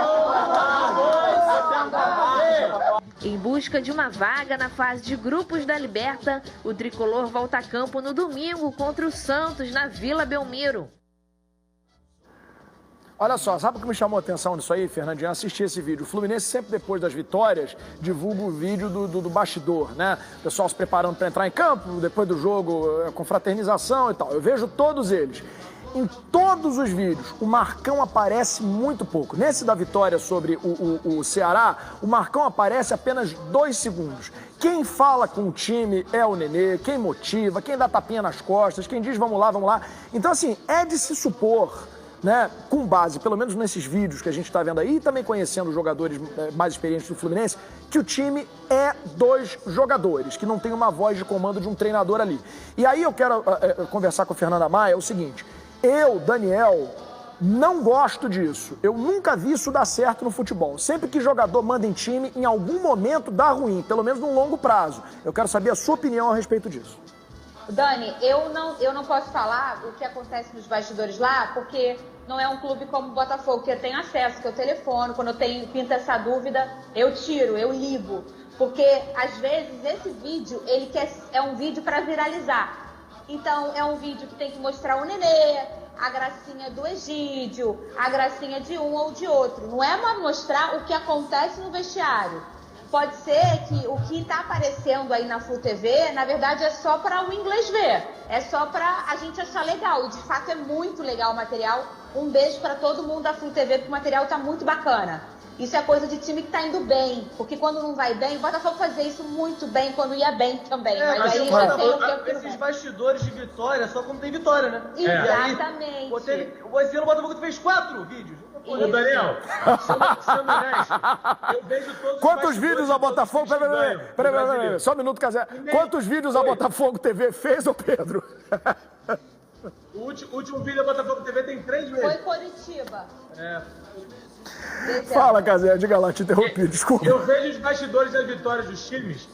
Em busca de uma vaga na fase de grupos da Liberta, o tricolor volta a campo no domingo contra o Santos, na Vila Belmiro. Olha só, sabe o que me chamou a atenção nisso aí, Fernandinho? Assistir esse vídeo. O Fluminense sempre depois das vitórias divulga o vídeo do bastidor, né? O pessoal se preparando para entrar em campo, depois do jogo, com fraternização e tal. Eu vejo todos eles. Em todos os vídeos, o Marcão aparece muito pouco. Nesse da vitória sobre o Ceará, o Marcão aparece apenas 2 segundos. Quem fala com o time é o Nenê, quem motiva, quem dá tapinha nas costas, quem diz vamos lá, vamos lá. Então, assim, é de se supor, né, com base, pelo menos nesses vídeos que a gente está vendo aí, e também conhecendo os jogadores mais experientes do Fluminense, que o time é 2 jogadores, que não tem uma voz de comando de um treinador ali. E aí eu quero conversar com a Fernanda Maia, é o seguinte... Eu, Daniel, não gosto disso. Eu nunca vi isso dar certo no futebol. Sempre que jogador manda em time, em algum momento dá ruim, pelo menos num longo prazo. Eu quero saber a sua opinião a respeito disso. Dani, eu não posso falar o que acontece nos bastidores lá, porque não é um clube como o Botafogo, que eu tenho acesso, que eu telefono, quando eu pinto essa dúvida, eu tiro, eu ligo. Porque, às vezes, esse vídeo, é um vídeo para viralizar. Então, é um vídeo que tem que mostrar o Nenê, a gracinha do Egídio, a gracinha de um ou de outro. Não é para mostrar o que acontece no vestiário. Pode ser que o que está aparecendo aí na Flu TV, na verdade, é só para o inglês ver. É só para a gente achar legal. E, de fato, é muito legal o material. Um beijo para todo mundo da Flu TV, porque o material está muito bacana. Isso é coisa de time que tá indo bem, porque quando não vai bem, o Botafogo fazia isso muito bem quando ia bem também. Mas aí já tem o tempo esses bastidores de vitória só quando tem vitória, né? Exatamente. Esse ano o Botafogo fez 4 vídeos. Ô, Daniel, sendo honesto, eu vejo todos Quantos vídeos a Botafogo... Peraí, só um minuto, Casé. Quantos vídeos a Botafogo TV fez, ô Pedro? O último vídeo da Botafogo TV tem 3 meses. Foi Coritiba. Fala, Casé, diga lá, te interrompi, desculpa. Eu vejo os bastidores das vitórias dos times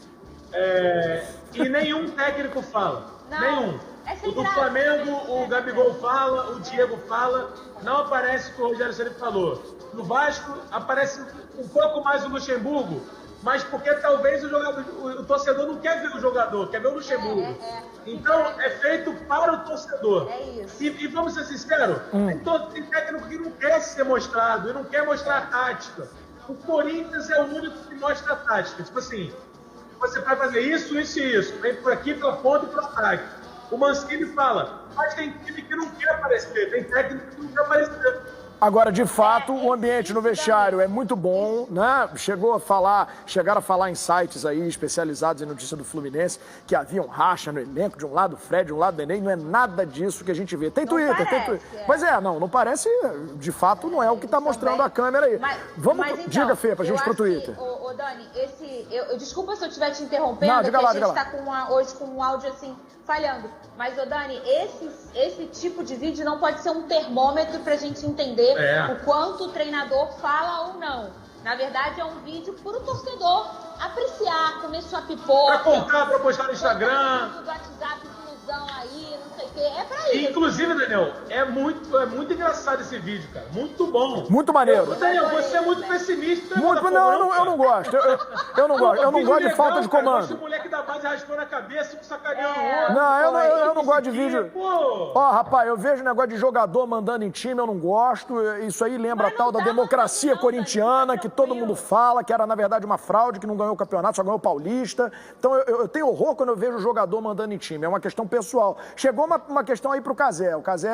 e nenhum técnico fala. Não, nenhum. O do Flamengo, o Gabigol fala, o Diego fala, não aparece o que o Rogério Ceni falou. No Vasco, aparece um pouco mais o Luxemburgo, mas porque talvez o torcedor não quer ver o jogador, quer ver o Luxemburgo. Então, é feito para o torcedor. É isso. E vamos ser sinceros, tem técnico que não quer ser mostrado, e não quer mostrar a tática. O Corinthians é o único que mostra a tática. Tipo assim, você vai fazer isso, isso e isso. Vem por aqui, pela ponta e pro ataque. O Mancini fala, mas tem time que não quer aparecer, tem técnico que não quer aparecer. Agora, de fato, o ambiente no vestiário é muito bom, né? Chegaram a falar em sites aí especializados em notícia do Fluminense que havia um racha no elenco, de um lado o Fred, de um lado o Nenê, não é nada disso que a gente vê. Tem Twitter, tem Twitter. Pois é, não parece, de fato, não é o que está mostrando a câmera aí. Vamos, então, diga, Fê, pra gente ir pro Twitter. Ô, Dani, desculpa se eu estiver te interrompendo, não, diga lá, a gente está hoje com um áudio assim, falhando. Mas, ô Dani, esse tipo de vídeo não pode ser um termômetro pra gente entender o quanto o treinador fala ou não. Na verdade, é um vídeo para o torcedor apreciar, comer sua pipoca. Pra contar, pra postar no Instagram. Do WhatsApp, inclusão aí, não sei o quê. É pra isso. Inclusive, Daniel, é muito engraçado esse vídeo, cara. Muito bom. Muito maneiro. Daniel, você é muito pessimista. Não, eu não gosto. Eu não gosto. Eu não gosto de falta de comando. O moleque da base raspando a cabeça, sacaneando o outro. Não, eu não gosto de vídeo. Ó, rapaz, eu vejo negócio de jogador mandando em time, eu não gosto. Isso aí lembra a tal da democracia corintiana, que todo mundo fala, que era, na verdade, uma fraude, que não ganhou o campeonato, só ganhou o Paulista. Então, eu tenho horror quando eu vejo o jogador mandando em time. É uma questão pessoal. Chegou uma questão aí pro Casé. O Casé,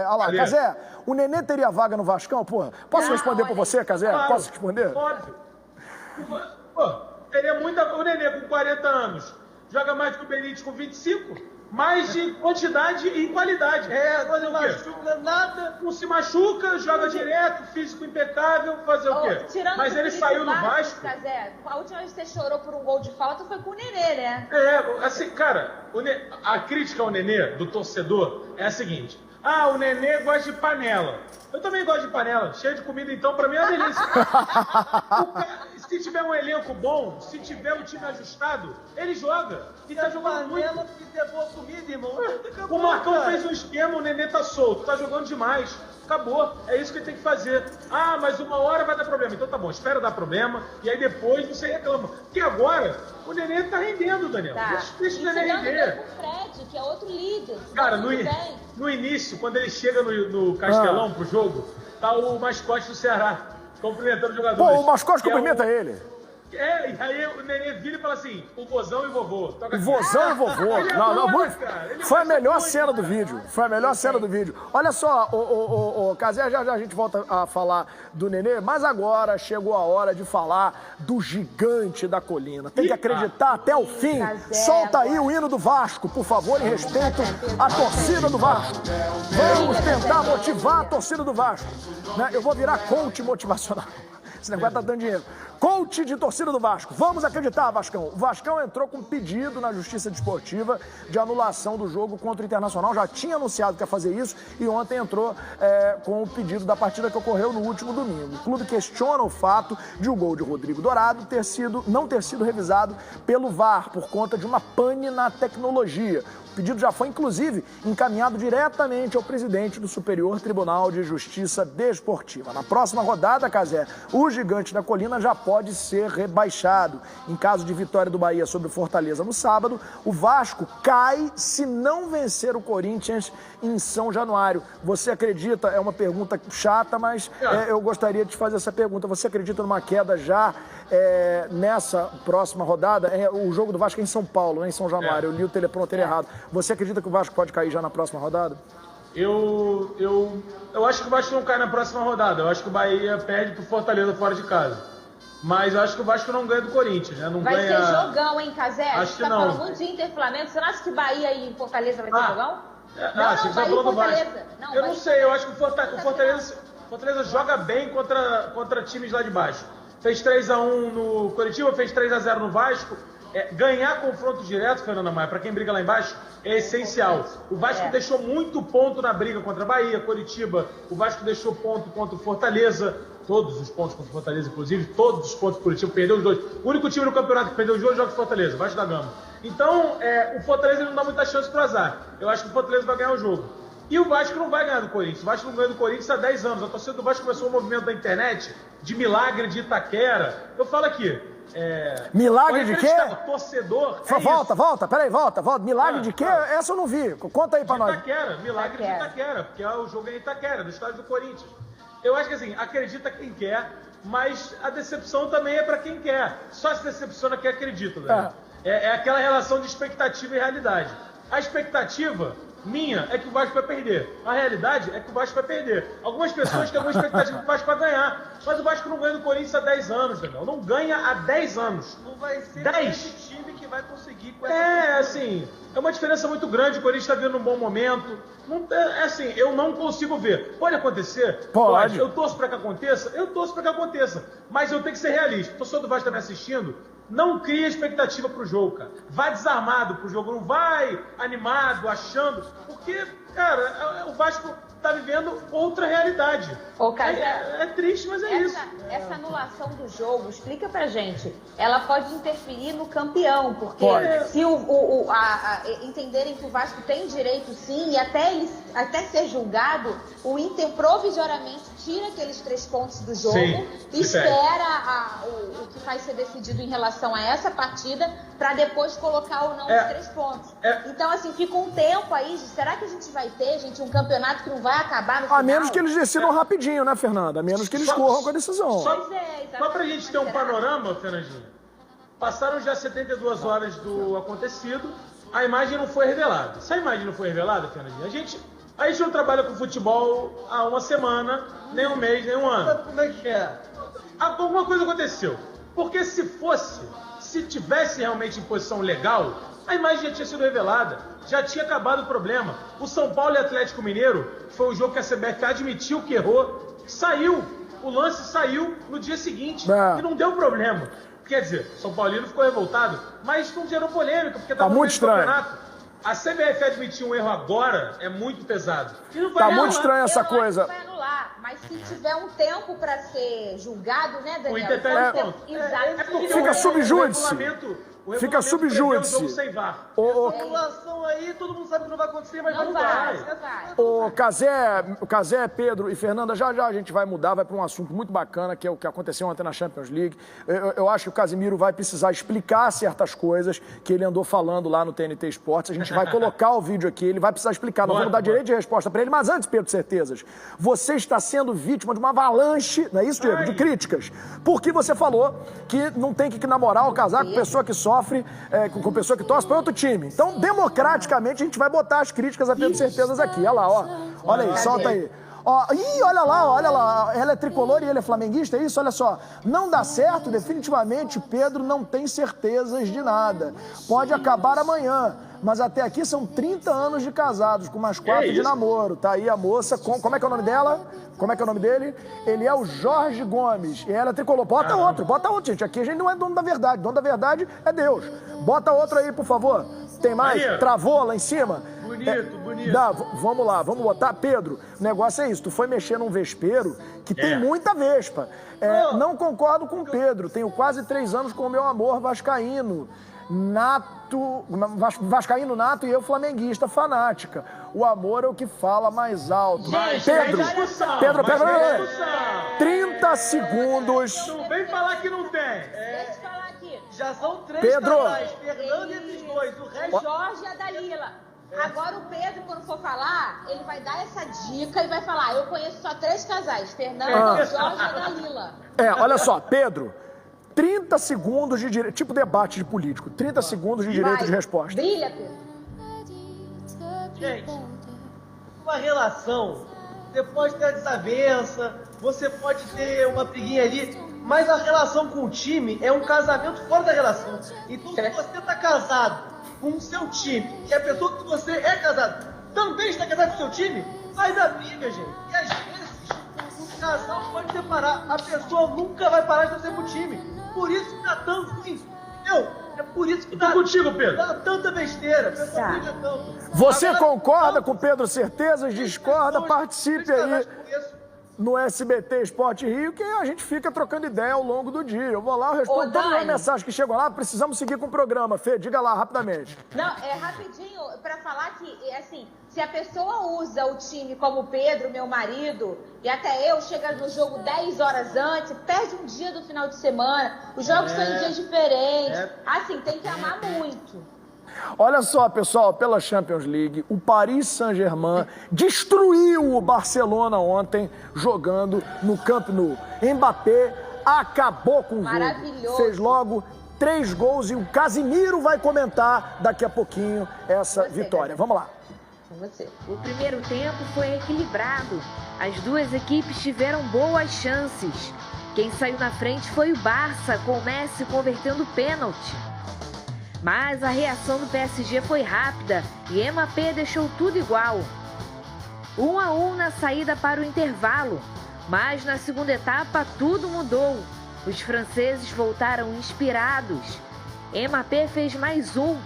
olha lá, Casé, o Nenê teria vaga no Vascão? Porra, posso responder por você, Casé? Claro, posso responder? Óbvio. Pô, teria muita... O Nenê com 40 anos joga mais que o Benítez com 25, mais de quantidade e qualidade. Não se machuca nada. Não se machuca, joga direto, físico impecável, fazer o quê? Mas ele saiu do Vasco. Casé, a última vez que você chorou por um gol de falta foi com o Nenê, né? Assim, cara, a crítica ao Nenê, do torcedor, é a seguinte. O Nenê gosta de panela. Eu também gosto de panela. Cheio de comida, então, pra mim é uma delícia. Se tiver um elenco bom, se tiver um time ajustado, ele joga. E tá jogando muito. Se fizer boa comida, irmão. O Marcão fez um esquema, o Nenê tá solto. Tá jogando demais. Acabou. É isso que ele tem que fazer. Mas uma hora vai dar problema. Então tá bom, espera dar problema. E aí depois você reclama. Porque agora o Nenê tá rendendo, Daniel. Deixa o Nenê render. O Fred, que é outro líder. Cara, no início, quando ele chega no Castelão pro jogo, tá o mascote do Ceará cumprimentando os jogadores. Pô, o mascote cumprimenta ele. E aí o Nenê vira e fala assim, o vozão e vovô. O vozão e vovô. Foi a melhor cena do vídeo. Foi a melhor cena do vídeo. Olha só, Casé, já a gente volta a falar do Nenê, mas agora chegou a hora de falar do gigante da colina. Tem que acreditar até o fim. Solta aí o hino do Vasco, por favor, em respeito à torcida do Vasco. Vamos tentar motivar a torcida do Vasco. Eu vou virar coach motivacional. Esse negócio tá dando dinheiro. Coach de torcida do Vasco. Vamos acreditar, Vascão. O Vascão entrou com pedido na Justiça Desportiva de anulação do jogo contra o Internacional. Já tinha anunciado que ia fazer isso e ontem entrou com o pedido da partida que ocorreu no último domingo. O clube questiona o fato de o gol de Rodrigo Dourado não ter sido revisado pelo VAR por conta de uma pane na tecnologia. O pedido já foi, inclusive, encaminhado diretamente ao presidente do Superior Tribunal de Justiça Desportiva. Na próxima rodada, Casé, o gigante da colina já pode ser rebaixado. Em caso de vitória do Bahia sobre o Fortaleza no sábado, o Vasco cai se não vencer o Corinthians em São Januário. Você acredita? É uma pergunta chata, mas eu gostaria de te fazer essa pergunta. Você acredita numa queda já nessa próxima rodada? O jogo do Vasco é em São Paulo, não é em São Januário. Eu li o teleprompter errado. Você acredita que o Vasco pode cair já na próxima rodada? Eu acho que o Vasco não cai na próxima rodada. Eu acho que o Bahia perde pro Fortaleza fora de casa. Mas eu acho que o Vasco não ganha do Corinthians, né? Vai ser jogão, hein, Casé? Acho que tá não. Falando muito de Inter e Flamengo. Você não acha que Bahia e Fortaleza vai ser jogão? Acho que você falou do Vasco. Eu não sei, eu acho que o Fortaleza joga bem contra times lá de baixo. Fez 3-1 no Coritiba, fez 3-0 no Vasco. Ganhar confronto direto, Fernanda Maia, para quem briga lá embaixo, é essencial. O Vasco deixou muito ponto na briga contra a Bahia, Coritiba. O Vasco deixou ponto contra o Fortaleza. Todos os pontos contra o Fortaleza, inclusive. Todos os pontos do Coritiba, perdeu os dois. O único time no campeonato que perdeu os dois jogos foi o Fortaleza, Vasco da Gama. Então, o Fortaleza não dá muita chance pro azar. Eu acho que o Fortaleza vai ganhar o jogo. E o Vasco não vai ganhar do Corinthians. O Vasco não ganha do Corinthians há 10 anos. A torcida do Vasco começou um movimento da internet de milagre de Itaquera. Eu falo aqui, Milagre de quê? Torcedor. Volta. Milagre de quê? Essa eu não vi. Conta aí pra nós. Itaquera, milagre de Itaquera, porque o jogo é em Itaquera, do estádio do Corinthians. Eu acho que assim, acredita quem quer, mas a decepção também é pra quem quer. Só se decepciona quem acredita, né? É aquela relação de expectativa e realidade. A expectativa minha é que o Vasco vai perder. A realidade é que o Vasco vai perder. Algumas pessoas têm alguma expectativa que o Vasco vai ganhar. Mas o Vasco não ganha do Corinthians há 10 anos, Daniel. Não ganha há 10 anos. Não vai ser 10. esse time que vai conseguir com essa Assim, é uma diferença muito grande. O Corinthians está vindo num bom momento. Não, assim, eu não consigo ver. Pode acontecer? Pode. Eu torço para que aconteça? Eu torço para que aconteça. Mas eu tenho que ser realista. O torcedor do Vasco está me assistindo. Não cria expectativa pro jogo, cara. Vai desarmado pro jogo, não vai animado, achando. Porque, cara, o Vasco tá vivendo outra realidade. É triste, mas é isso. Essa anulação do jogo, explica pra gente, ela pode interferir no campeão, porque se entenderem que o Vasco tem direito sim, e até ser julgado, o Inter provisoriamente tira aqueles 3 pontos do jogo, espera o que vai ser decidido em relação a essa partida, para depois colocar ou não os 3 pontos. Então, assim, fica um tempo aí, será que a gente vai ter, gente, um campeonato que não vai acabar no final? A menos que eles decidam rapidinho, né, Fernanda? A menos que eles corram com a decisão. Só pra gente ter um panorama, Fernandinho, passaram já 72 horas do acontecido, a imagem não foi revelada. Se a imagem não foi revelada, Fernandinho, a gente não trabalha com futebol há uma semana, nem um mês, nem um ano. Sabe como é que é? Alguma coisa aconteceu. Porque se tivesse realmente em posição legal, a imagem já tinha sido revelada, já tinha acabado o problema. O São Paulo e Atlético Mineiro foi um jogo que a CBF admitiu que errou, o lance saiu no dia seguinte e não deu problema. Quer dizer, São Paulino ficou revoltado, mas não gerou polêmica, porque estava muito no estranho. campeonato. A CBF admitir um erro agora é muito pesado. E não vai Tá anular. muito estranha essa coisa. Não vai anular, mas se tiver um tempo para ser julgado, né, Daniel? O Inter perde ponto. Exato. Fica subjúdice. Fica subjúdice. Regulação aí, todo mundo sabe que não vai acontecer, mas Não vai. O Cazé, Pedro e Fernanda, já a gente vai mudar, vai para um assunto muito bacana, que é o que aconteceu ontem na Champions League. Eu acho que o Casimiro vai precisar explicar certas coisas que ele andou falando lá no TNT Esportes. A gente vai colocar o vídeo aqui, ele vai precisar explicar. Nós vamos dar direito de resposta para ele, mas antes, Pedro Certezas, você está sendo vítima de uma avalanche, não é isso, Diego? De críticas. Porque você falou que não tem que namorar ou casar com pessoa que sofre, com pessoa que torce para outro time. Então, democraticamente, a gente vai botar as críticas a Pedro Certezas aqui. Olha lá, ó. Olha aí, solta aí. Olha lá, ela é tricolor e ele é flamenguista, é isso? Olha só, não dá certo, definitivamente Pedro não tem certezas de nada. Pode acabar amanhã, mas até aqui são 30 anos de casados, com mais 4 de namoro. Tá aí a moça, como é que é o nome dela? Como é que é o nome dele? Ele é o Jorge Gomes, e ela é tricolor. Bota outro, gente. Aqui a gente não é dono da verdade, dono da verdade é Deus. Bota outro aí, por favor. Tem mais? Maria. Travou lá em cima? Bonito. Vamos lá, vamos botar. Pedro, o negócio é isso, tu foi mexer num vespeiro que tem muita vespa. Não concordo com o Pedro, tenho quase 3 anos com o meu amor vascaíno nato e eu flamenguista fanática. O amor é o que fala mais alto. Pedro, 30 segundos. Não vem falar que não tem. Deixa eu falar aqui. Já são 3 Pedro. casais, Fernando e esses dois. O resto... Jorge e a Dalila. Agora o Pedro, quando for falar, ele vai dar essa dica e vai falar, eu conheço só 3 casais, Fernando, Jorge e a Dalila. Olha só, Pedro, 30 segundos de direito, tipo debate de político, 30 segundos de direito de resposta. Brilha, Pedro. Gente, uma relação, você pode ter a desavença, você pode ter uma briguinha ali, mas a relação com o time é um casamento fora da relação. Então, se você está casado com o seu time, e a pessoa que você é casado também está casado com o seu time, sai da briga, gente. E às vezes, o casal pode separar, a pessoa nunca vai parar de torcer pro time. Por isso que dá tanto ruim. É por isso que dá contigo, Pedro. Dá tanta besteira. A pessoa briga tanto. Você concorda com Pedro Certezas? Discorda? Participe aí no SBT Esporte Rio, que a gente fica trocando ideia ao longo do dia. Eu vou lá, eu respondo todas as mensagens que chegam lá. Precisamos seguir com o programa. Fê, diga lá rapidamente. Não, rapidinho, pra falar que, assim, Se a pessoa usa o time como o Pedro, meu marido, e até eu, chega no jogo 10 horas antes, perde um dia do final de semana, os jogos são em dias diferentes. Assim, tem que amar muito. Olha só, pessoal, pela Champions League, o Paris Saint-Germain destruiu o Barcelona ontem jogando no Camp Nou. Mbappé acabou com o jogo. Maravilhoso. Fez logo 3 gols e o Casemiro vai comentar daqui a pouquinho essa vitória. Vamos lá. O primeiro tempo foi equilibrado. As duas equipes tiveram boas chances. Quem saiu na frente foi o Barça, com o Messi convertendo pênalti. Mas a reação do PSG foi rápida e Mbappé deixou tudo igual. 1-1 na saída para o intervalo. Mas na segunda etapa tudo mudou. Os franceses voltaram inspirados. Mbappé fez mais um.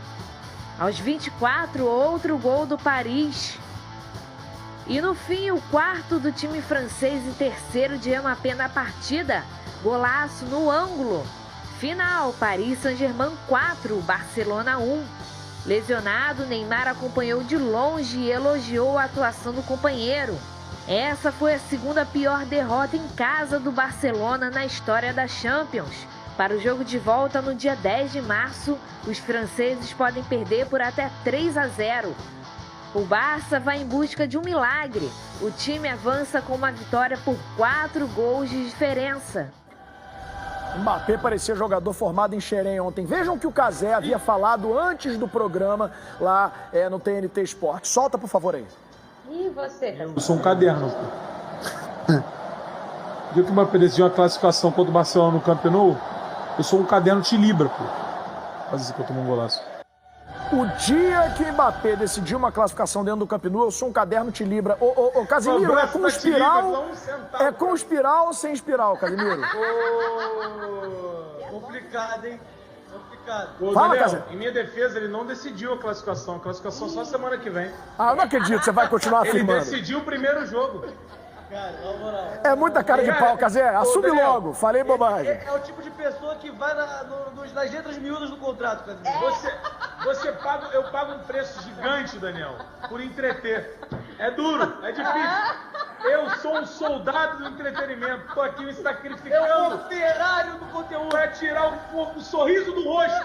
Aos 24, outro gol do Paris. E no fim, o quarto do time francês e terceiro de Mbappé na partida. Golaço no ângulo. Final, Paris Saint-Germain 4, Barcelona 1. Lesionado, Neymar acompanhou de longe e elogiou a atuação do companheiro. Essa foi a segunda pior derrota em casa do Barcelona na história da Champions. Para o jogo de volta no dia 10 de março, os franceses podem perder por até 3-0. O Barça vai em busca de um milagre. O time avança com uma vitória por 4 gols de diferença. Mbappé parecia jogador formado em Xerém ontem. Vejam que o Cazé havia falado antes do programa lá no TNT Esporte. Solta, por favor, aí. E você, Cazé? Eu sou um caderno, pô. O dia que o Mbappé decidiu a classificação contra o Barcelona no Camp Nou, eu sou um caderno de Libra, pô. Faz isso que eu tomo um golaço. O dia que o Mbappé decidiu uma classificação dentro do Camp Nou, eu sou um caderno de Libra. Ô, Casemiro, é com espiral? É com espiral ou sem espiral, Casemiro? Complicado, hein? Complicado. Ô, Fala, Daniel, Cazé. em minha defesa, ele não decidiu a classificação. A classificação só semana que vem. Ah, eu não acredito, você vai continuar Ele afirmando. decidiu o primeiro jogo. Cara, na moral. É muita cara de pau, Cazé. Assume Daniel, logo, falei bobagem. É o tipo de pessoa que vai nas letras miúdas do contrato, cara. Eu pago um preço gigante, Daniel, por entreter. É duro, é difícil. Eu sou um soldado do entretenimento. Tô aqui me Eu sacrificando sou o Ferrari do conteúdo. para tirar o sorriso do rosto.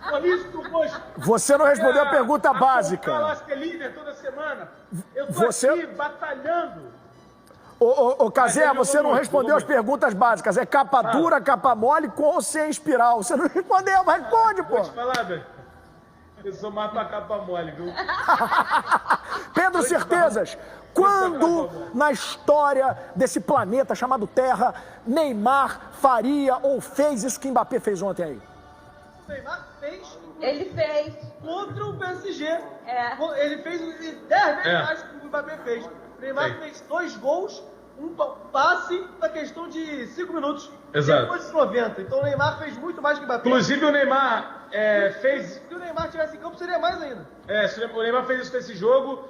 O sorriso do rosto. Você não respondeu a pergunta A básica. é líder toda semana. Eu tô Você- aqui batalhando. Ô, Cazé, Mas ele você jogou não muito, respondeu jogou as perguntas básicas. É capa dura, capa mole, com ou sem espiral. Você não respondeu, mas responde, pô. Vou te falar, velho. Eu sou mais pra capa mole, viu? Pedro Certezas, quando na história desse planeta chamado Terra, Neymar faria ou fez isso que Mbappé fez ontem aí? O Neymar fez Ele fez. contra o PSG. É. Ele fez 10 vezes É. mais do que o Mbappé fez. O Neymar Sim. fez 2 gols, um passe na questão de 5 minutos. Exato. Depois de 90. Então o Neymar fez muito mais que o Mbappé. Inclusive o Neymar fez. Se o Neymar tivesse em campo, seria mais ainda. O Neymar fez isso nesse jogo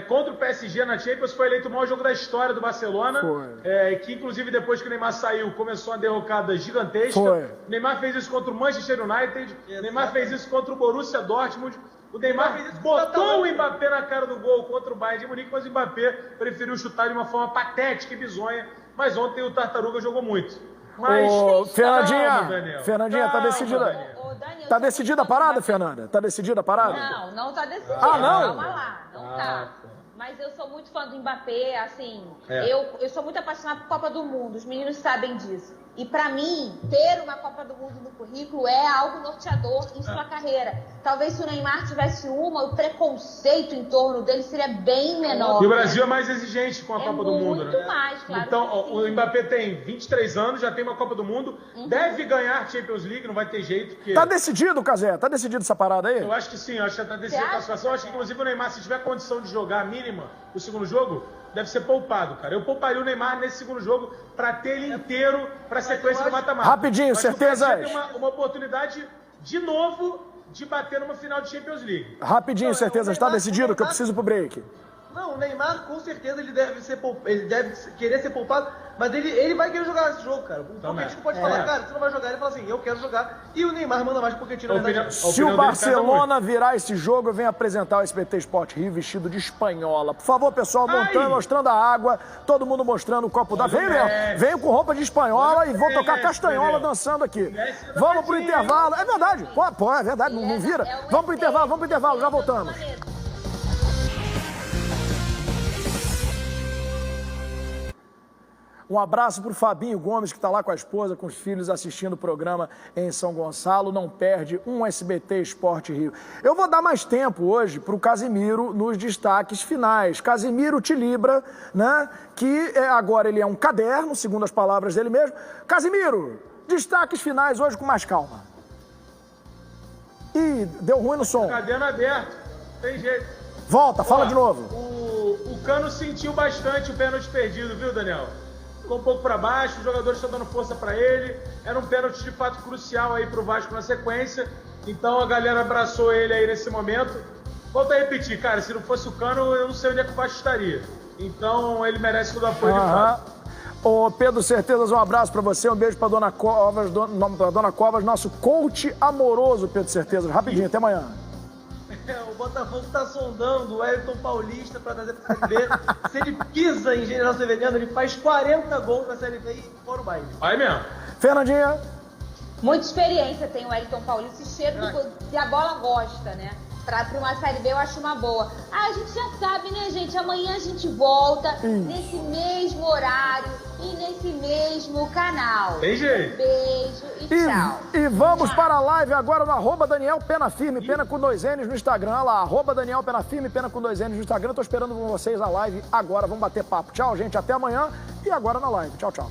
contra o PSG na Champions. Foi eleito o maior jogo da história do Barcelona. Foi. Que inclusive depois que o Neymar saiu, começou uma derrocada gigantesca. Foi. O Neymar fez isso contra o Manchester United. O Neymar fez isso contra o Borussia Dortmund. O Neymar fez isso com o botou o Atalanta. Mbappé na cara do gol contra o Bayern de Munique, mas o Mbappé preferiu chutar de uma forma patética e bizonha. Mas ontem o Tartaruga jogou muito. Mas, Ô, calma, Fernandinha, Daniel. Fernandinha, tá Calma, decidida. Daniel. Ô, Dani, eu Tá sou decidida a muito fã do parada, Mbappé. Fernanda? Tá decidida a parada? Não tá decidido. Ah, não? Calma lá, não tá. Mas eu sou muito fã do Mbappé, assim, É. eu sou muito apaixonada por Copa do Mundo, os meninos sabem disso. E pra mim, ter uma Copa do Mundo no currículo é algo norteador em sua carreira. Talvez se o Neymar tivesse uma, o preconceito em torno dele seria bem menor. E o Brasil é mais exigente com a Copa do Mundo, né? Muito mais, claro. Então, que sim. o Mbappé tem 23 anos, já tem uma Copa do Mundo, deve ganhar Champions League, não vai ter jeito, porque... Tá decidido, Cazé? Tá decidido essa parada aí? Eu acho que sim, eu acho que já tá decidida a acha? classificação. Eu acho que, inclusive, o Neymar, se tiver condição de jogar a mínima o segundo jogo, deve ser poupado, cara. Eu pouparia o Neymar nesse segundo jogo pra ter ele inteiro pra sequência do mata-mata. Rapidinho, Eu acho que o Certezas. Brasil tem uma oportunidade, de novo, de bater numa final de Champions League. Rapidinho, Certezas. Tá decidido que eu preciso pro break. Não, o Neymar com certeza ele deve querer ser poupado, mas ele vai querer jogar esse jogo, cara. O Pochettino pode falar, cara, você não vai jogar, ele fala assim, eu quero jogar. E o Neymar manda mais pro Pochettino. Se o Barcelona virar esse jogo, eu venho apresentar o SBT Sport Rio vestido de espanhola. Por favor, pessoal, mostrando a água, todo mundo mostrando o copo d'água. Venho com roupa de espanhola e vou tocar castanhola dançando aqui. Vamos pro intervalo. É verdade, pô, é verdade, não vira. Vamos pro intervalo, já voltamos. Um abraço para o Fabinho Gomes, que está lá com a esposa, com os filhos, assistindo o programa em São Gonçalo. Não perde um SBT Esporte Rio. Eu vou dar mais tempo hoje para o Casimiro nos destaques finais. Casimiro Tilibra, né, que agora ele é um caderno, segundo as palavras dele mesmo. Casimiro, destaques finais hoje com mais calma. Ih, deu ruim no som. Caderno aberto, tem jeito. Volta, fala de novo. O Cano sentiu bastante o pênalti perdido, viu, Daniel? Ficou um pouco para baixo, os jogadores estão dando força para ele. Era um pênalti de fato crucial aí pro Vasco na sequência. Então a galera abraçou ele aí nesse momento. Volto a repetir, cara, se não fosse o Cano, eu não sei onde é que o Vasco estaria. Então ele merece todo o apoio de fato. Ô Pedro Certezas, um abraço para você, um beijo para Dona Covas, nosso coach amoroso, Pedro Certezas. Rapidinho, até amanhã. O Botafogo está sondando o Wellington Paulista para trazer para a Série B. Se ele pisa em General Severiano, ele faz 40 gols na Série B e fora o baile. Vai mesmo. Fernandinha. Muita experiência tem o Wellington Paulista e cheiro que a bola gosta, né? Para uma Série B eu acho uma boa. A gente já sabe, né, gente? Amanhã a gente volta nesse mesmo horário e nesse mesmo canal. Tem jeito. Um beijo e tchau. E vamos para a live agora no @Daniel Pena Firme, Pena com 2 N's no Instagram. Olha lá, @Daniel Pena Firme, Pena com 2 N's no Instagram. Tô esperando com vocês a live agora. Vamos bater papo. Tchau, gente. Até amanhã e agora na live. Tchau, tchau.